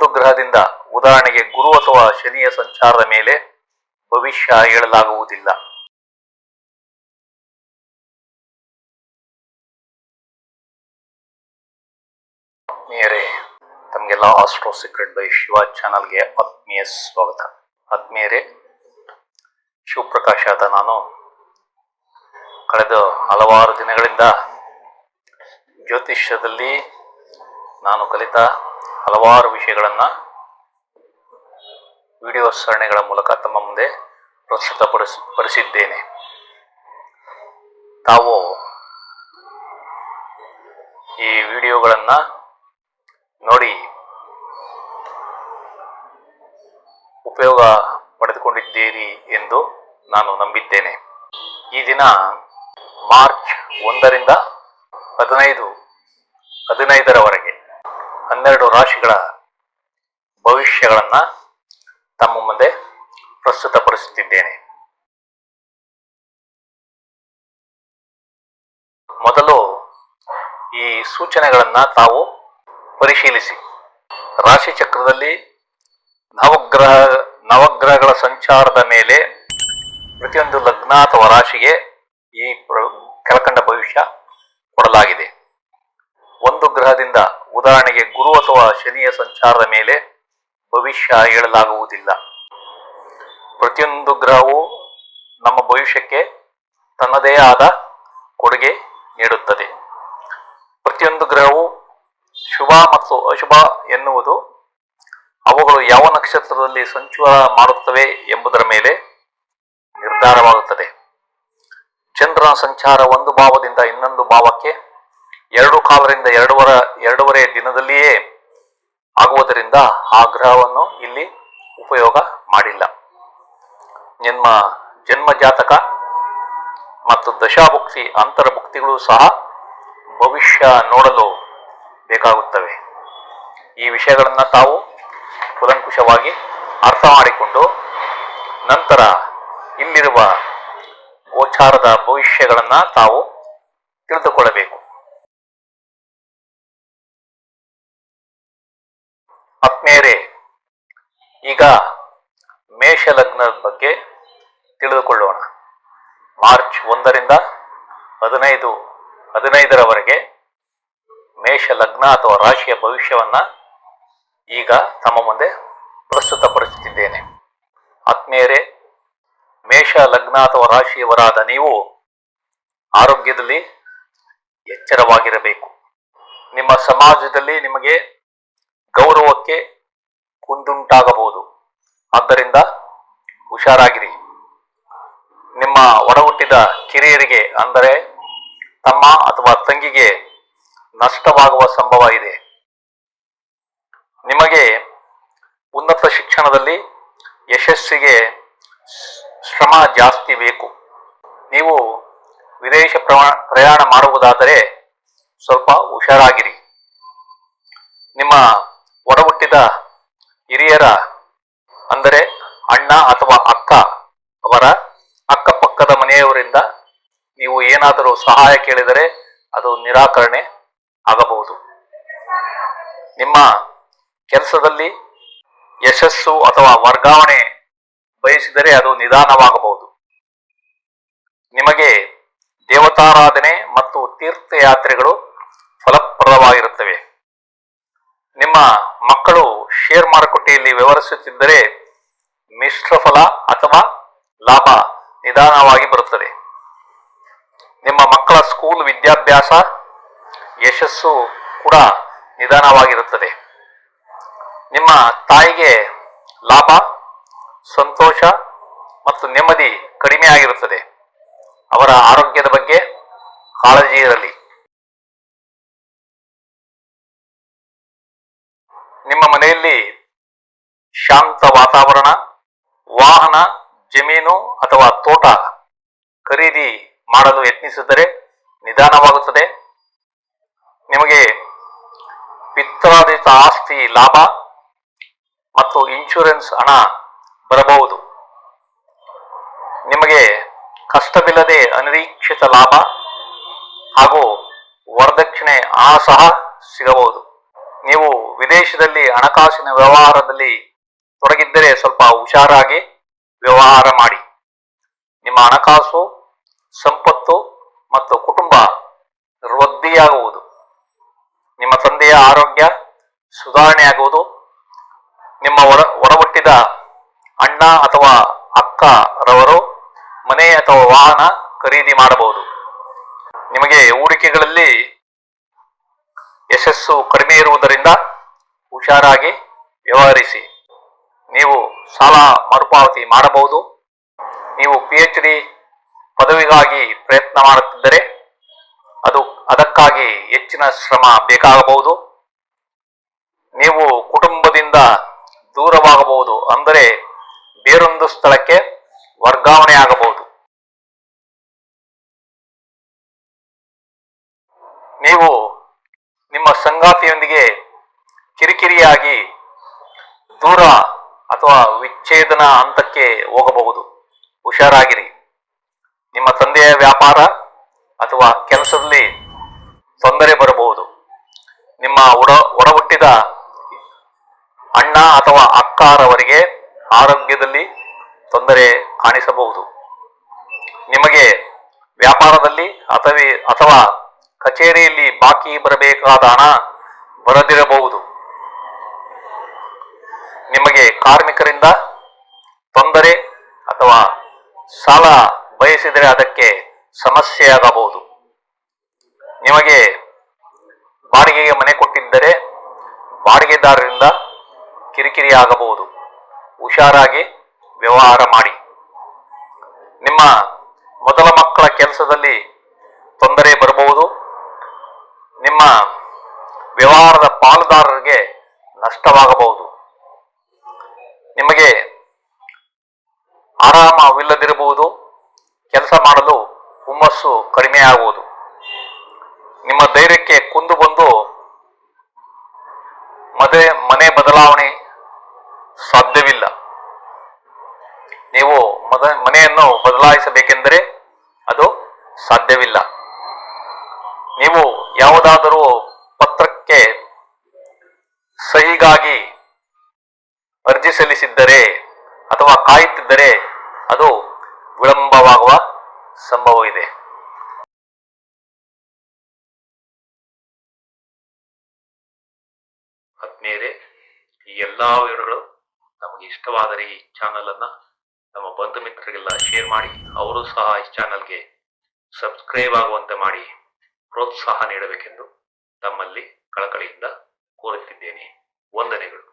ಒಂದು ಗ್ರಹದಿಂದ, ಉದಾಹರಣೆಗೆ ಗುರು ಅಥವಾ ಶನಿಯ ಸಂಚಾರದ ಮೇಲೆ ಭವಿಷ್ಯ ಹೇಳಲಾಗುವುದಿಲ್ಲ. ಆತ್ಮೀಯರೇ, ತಮಗೆಲ್ಲ ಆಸ್ಟ್ರೋ ಸೀಕ್ರೆಟ್ ಬೈ ಶಿವ ಚಾನಲ್ಗೆ ಆತ್ಮೀಯ ಸ್ವಾಗತ. ಆತ್ಮೀಯರೇ, ಶಿವಪ್ರಕಾಶ್ ಆದ ನಾನು ಕಳೆದ ಹಲವಾರು ದಿನಗಳಿಂದ ಜ್ಯೋತಿಷ್ಯದಲ್ಲಿ ನಾನು ಕಲಿತ ಹಲವಾರು ವಿಷಯಗಳನ್ನು ವಿಡಿಯೋ ಸರಣಿಗಳ ಮೂಲಕ ತಮ್ಮ ಮುಂದೆ ಪ್ರಸ್ತುತಪಡಿಸಿದ್ದೇನೆ. ತಾವು ಈ ವಿಡಿಯೋಗಳನ್ನು ನೋಡಿ ಉಪಯೋಗ ಪಡೆದುಕೊಂಡಿದ್ದೀರಿ ಎಂದು ನಾನು ನಂಬಿದ್ದೇನೆ. ಈ ದಿನ ಮಾರ್ಚ್ 1ರಿಂದ 15ರವರೆಗೆ 12 ರಾಶಿಗಳ ಭವಿಷ್ಯಗಳನ್ನು ತಮ್ಮ ಮುಂದೆ ಪ್ರಸ್ತುತಪಡಿಸುತ್ತಿದ್ದೇನೆ. ಮೊದಲು ಈ ಸೂಚನೆಗಳನ್ನು ತಾವು ಪರಿಶೀಲಿಸಿ. ರಾಶಿ ಚಕ್ರದಲ್ಲಿ ನವಗ್ರಹಗಳ ಸಂಚಾರದ ಮೇಲೆ ಪ್ರತಿಯೊಂದು ಲಗ್ನ ಅಥವಾ ರಾಶಿಗೆ ಈ ಕೆಳಕಂಡ ಭವಿಷ್ಯ ಕೊಡಲಾಗಿದೆ. ಒಂದು ಗ್ರಹದಿಂದ, ಉದಾಹರಣೆಗೆ ಗುರು ಅಥವಾ ಶನಿಯ ಸಂಚಾರದ ಮೇಲೆ ಭವಿಷ್ಯ ಹೇಳಲಾಗುವುದಿಲ್ಲ. ಪ್ರತಿಯೊಂದು ಗ್ರಹವು ನಮ್ಮ ಭವಿಷ್ಯಕ್ಕೆ ತನ್ನದೇ ಆದ ಕೊಡುಗೆ ನೀಡುತ್ತದೆ. ಪ್ರತಿಯೊಂದು ಗ್ರಹವು ಶುಭ ಮತ್ತು ಅಶುಭ ಎನ್ನುವುದು ಅವುಗಳು ಯಾವ ನಕ್ಷತ್ರದಲ್ಲಿ ಸಂಚಾರ ಮಾಡುತ್ತವೆ ಎಂಬುದರ ಮೇಲೆ ನಿರ್ಧಾರವಾಗುತ್ತದೆ. ಚಂದ್ರನ ಸಂಚಾರ ಒಂದು ಭಾವದಿಂದ ಇನ್ನೊಂದು ಭಾವಕ್ಕೆ 2 ಕಾಲರಿಂದ 2.5 ದಿನದಲ್ಲಿಯೇ ಆಗುವುದರಿಂದ ಆ ಗ್ರಹವನ್ನು ಇಲ್ಲಿ ಉಪಯೋಗ ಮಾಡಿಲ್ಲ. ನಿಮ್ಮ ಜನ್ಮ ಜಾತಕ ಮತ್ತು ದಶಾಭುಕ್ತಿ ಅಂತರ್ಭುಕ್ತಿಗಳು ಸಹ ಭವಿಷ್ಯ ನೋಡಲು ಬೇಕಾಗುತ್ತವೆ. ಈ ವಿಷಯಗಳನ್ನು ತಾವು ಕೂಲಂಕುಷವಾಗಿ ಅರ್ಥ ಮಾಡಿಕೊಂಡು ನಂತರ ಇಲ್ಲಿರುವ ಗೋಚಾರದ ಭವಿಷ್ಯಗಳನ್ನು ತಾವು ತಿಳಿದುಕೊಳ್ಳಬೇಕು. ಆತ್ಮೀಯರೇ, ಈಗ ಮೇಷ ಲಗ್ನದ ಬಗ್ಗೆ ತಿಳಿದುಕೊಳ್ಳೋಣ. ಮಾರ್ಚ್ 1ರಿಂದ 15ರವರೆಗೆ ಮೇಷ ಲಗ್ನ ಅಥವಾ ರಾಶಿಯ ಭವಿಷ್ಯವನ್ನ ಈಗ ತಮ್ಮ ಮುಂದೆ ಪ್ರಸ್ತುತಪಡಿಸುತ್ತಿದ್ದೇನೆ. ಆತ್ಮೀಯರೇ, ಮೇಷ ಲಗ್ನ ಅಥವಾ ರಾಶಿಯವರಾದ ನೀವು ಆರೋಗ್ಯದಲ್ಲಿ ಎಚ್ಚರವಾಗಿರಬೇಕು. ನಿಮ್ಮ ಸಮಾಜದಲ್ಲಿ ನಿಮಗೆ ಗೌರವಕ್ಕೆ ಕುಂದುಂಟಾಗಬಹುದು. ಆದ್ದರಿಂದ ಹುಷಾರಾಗಿರಿ. ನಿಮ್ಮ ಒಡಹುಟ್ಟಿದ ಕಿರಿಯರಿಗೆ, ಅಂದರೆ ತಮ್ಮ ಅಥವಾ ತಂಗಿಗೆ ನಷ್ಟವಾಗುವ ಸಂಭವ ಇದೆ. ನಿಮಗೆ ಉನ್ನತ ಶಿಕ್ಷಣದಲ್ಲಿ ಯಶಸ್ಸಿಗೆ ಶ್ರಮ ಜಾಸ್ತಿ ಬೇಕು. ನೀವು ವಿದೇಶ ಪ್ರಯಾಣ ಮಾಡುವುದಾದರೆ ಸ್ವಲ್ಪ ಹುಷಾರಾಗಿರಿ. ನಿಮ್ಮ ಒಡಹುಟ್ಟಿದ ಹಿರಿಯರ, ಅಂದರೆ ಅಣ್ಣ ಅಥವಾ ಅಕ್ಕ, ಅವರ ಅಕ್ಕಪಕ್ಕದ ಮನೆಯವರಿಂದ ನೀವು ಏನಾದರೂ ಸಹಾಯ ಕೇಳಿದರೆ ಅದು ನಿರಾಕರಣೆ ಆಗಬಹುದು. ನಿಮ್ಮ ಕೆಲಸದಲ್ಲಿ ಯಶಸ್ಸು ಅಥವಾ ವರ್ಗಾವಣೆ ಬಯಸಿದರೆ ಅದು ನಿಧಾನವಾಗಬಹುದು. ನಿಮಗೆ ದೇವತಾರಾಧನೆ ಮತ್ತು ತೀರ್ಥಯಾತ್ರೆಗಳು ಫಲಪ್ರದವಾಗಿರುತ್ತವೆ. ನಿಮ್ಮ ಮಕ್ಕಳು ಶೇರ್ ಮಾರುಕಟ್ಟೆಯಲ್ಲಿ ವ್ಯವಹರಿಸುತ್ತಿದ್ದರೆ ಮಿಶ್ರ ಫಲ ಅಥವಾ ಲಾಭ ನಿಧಾನವಾಗಿ ಬರುತ್ತದೆ. ನಿಮ್ಮ ಮಕ್ಕಳ ಸ್ಕೂಲ್ ವಿದ್ಯಾಭ್ಯಾಸ ಯಶಸ್ಸು ಕೂಡ ನಿಧಾನವಾಗಿರುತ್ತದೆ. ನಿಮ್ಮ ತಾಯಿಗೆ ಲಾಭ, ಸಂತೋಷ ಮತ್ತು ನೆಮ್ಮದಿ ಕಡಿಮೆ ಆಗಿರುತ್ತದೆ. ಅವರ ಆರೋಗ್ಯದ ಬಗ್ಗೆ ಕಾಳಜಿ ಇರಲಿ. ನಿಮ್ಮ ಮನೆಯಲ್ಲಿ ಶಾಂತ ವಾತಾವರಣ, ವಾಹನ, ಜಮೀನು ಅಥವಾ ತೋಟ ಖರೀದಿ ಮಾಡಲು ಯತ್ನಿಸಿದರೆ ನಿಧಾನವಾಗುತ್ತದೆ. ನಿಮಗೆ ಪಿತ್ರಾರ್ಜಿತ ಆಸ್ತಿ ಲಾಭ ಮತ್ತು ಇನ್ಶೂರೆನ್ಸ್ ಹಣ ಬರಬಹುದು. ನಿಮಗೆ ಕಷ್ಟವಿಲ್ಲದೆ ಅನಿರೀಕ್ಷಿತ ಲಾಭ ಹಾಗೂ ವರದಕ್ಷಿಣೆ ಹಣ ಸಹ ಸಿಗಬಹುದು. ನೀವು ವಿದೇಶದಲ್ಲಿ ಹಣಕಾಸಿನ ವ್ಯವಹಾರದಲ್ಲಿ ತೊಡಗಿದ್ದರೆ ಸ್ವಲ್ಪ ಹುಷಾರಾಗಿ ವ್ಯವಹಾರ ಮಾಡಿ. ನಿಮ್ಮ ಹಣಕಾಸು, ಸಂಪತ್ತು ಮತ್ತು ಕುಟುಂಬ ವೃದ್ಧಿಯಾಗುವುದು. ನಿಮ್ಮ ತಂದೆಯ ಆರೋಗ್ಯ ಸುಧಾರಣೆಯಾಗುವುದು. ನಿಮ್ಮ ಒಡಹುಟ್ಟಿದ ಅಣ್ಣ ಅಥವಾ ಅಕ್ಕರವರು ಮನೆ ಅಥವಾ ವಾಹನ ಖರೀದಿ ಮಾಡಬಹುದು. ನಿಮಗೆ ಹೂಡಿಕೆಗಳಲ್ಲಿ ಯಶಸ್ಸು ಕಡಿಮೆ ಇರುವುದರಿಂದ ಹುಷಾರಾಗಿ ವ್ಯವಹರಿಸಿ. ನೀವು ಸಾಲ ಮರುಪಾವತಿ ಮಾಡಬಹುದು. ನೀವು PhD ಪದವಿಗಾಗಿ ಪ್ರಯತ್ನ ಮಾಡುತ್ತಿದ್ದರೆ ಅದಕ್ಕಾಗಿ ಹೆಚ್ಚಿನ ಶ್ರಮ ಬೇಕಾಗಬಹುದು. ನೀವು ಕುಟುಂಬದಿಂದ ದೂರವಾಗಬಹುದು, ಅಂದರೆ ಬೇರೊಂದು ಸ್ಥಳಕ್ಕೆ ವರ್ಗಾವಣೆ ಆಗಬಹುದು. ನೀವು ನಿಮ್ಮ ಸಂಗಾತಿಯೊಂದಿಗೆ ಕಿರಿಕಿರಿಯಾಗಿ ದೂರ ಅಥವಾ ವಿಚ್ಛೇದನ ಹಂತಕ್ಕೆ ಹೋಗಬಹುದು. ಹುಷಾರಾಗಿರಿ. ನಿಮ್ಮ ತಂದೆಯ ವ್ಯಾಪಾರ ಅಥವಾ ಕೆಲಸದಲ್ಲಿ ತೊಂದರೆ ಬರಬಹುದು. ನಿಮ್ಮ ಒಡಹುಟ್ಟಿದ ಅಣ್ಣ ಅಥವಾ ಅಕ್ಕರವರಿಗೆ ಆರೋಗ್ಯದಲ್ಲಿ ತೊಂದರೆ ಕಾಣಿಸಬಹುದು. ನಿಮಗೆ ವ್ಯಾಪಾರದಲ್ಲಿ ಅಥವಾ ಕಚೇರಿಯಲ್ಲಿ ಬಾಕಿ ಬರಬೇಕಾದ ಹಣ ಬರದಿರಬಹುದು. ನಿಮಗೆ ಕಾರ್ಮಿಕರಿಂದ ತೊಂದರೆ ಅಥವಾ ಸಾಲ ಬಯಸಿದರೆ ಅದಕ್ಕೆ ಸಮಸ್ಯೆಯಾಗಬಹುದು. ನಿಮಗೆ ಬಾಡಿಗೆಗೆ ಮನೆ ಕೊಟ್ಟಿದ್ದರೆ ಬಾಡಿಗೆದಾರರಿಂದ ಕಿರಿಕಿರಿ ಆಗಬಹುದು. ಹುಷಾರಾಗಿ ವ್ಯವಹಾರ ಮಾಡಿ. ನಿಮ್ಮ ಮೊದಲ ಮಕ್ಕಳ ಕೆಲಸದಲ್ಲಿ ತೊಂದರೆ ಬರಬಹುದು. ನಿಮ್ಮ ವ್ಯವಹಾರದ ಪಾಲುದಾರರಿಗೆ ನಷ್ಟವಾಗಬಹುದು. ನಿಮಗೆ ಆರಾಮವಿಲ್ಲದಿರಬಹುದು. ಕೆಲಸ ಮಾಡಲು ಹುಮ್ಮಸ್ಸು ಕಡಿಮೆಯಾಗುವುದು. ನಿಮ್ಮ ಧೈರ್ಯಕ್ಕೆ ಕುಂದು ಬಂದು ಮನೆ ಬದಲಾವಣೆ ಸಾಧ್ಯವಿಲ್ಲ. ನೀವು ಮನೆಯನ್ನು ಬದಲಾಯಿಸಬೇಕೆಂದರೆ ಅದು ಸಾಧ್ಯವಿಲ್ಲ. ನೀವು ಯಾವುದಾದರೂ ಪತ್ರಕ್ಕೆ ಸಹಿಗಾಗಿ ಅರ್ಜಿ ಸಲ್ಲಿಸಿದ್ದರೆ ಅಥವಾ ಕಾಯುತ್ತಿದ್ದರೆ ಅದು ವಿಳಂಬವಾಗುವ ಸಂಭವವಿದೆ. ಆತ್ಮೀಯರೇ, ಈ ಎಲ್ಲಾ ವಿವರಗಳು ನಮಗೆ ಇಷ್ಟವಾದರೆ ಈ ಚಾನಲ್ ಅನ್ನ ನಮ್ಮ ಬಂಧು ಮಿತ್ರರಿಗೆಲ್ಲ ಶೇರ್ ಮಾಡಿ, ಅವರು ಸಹ ಈ ಚಾನಲ್ಗೆ ಸಬ್ಸ್ಕ್ರೈಬ್ ಆಗುವಂತೆ ಮಾಡಿ ಪ್ರೋತ್ಸಾಹ ನೀಡಬೇಕೆಂದು ತಮ್ಮಲ್ಲಿ ಕಳಕಳಿಯಿಂದ ಕೋರುತ್ತಿದ್ದೇನೆ. ವಂದನೆಗಳು.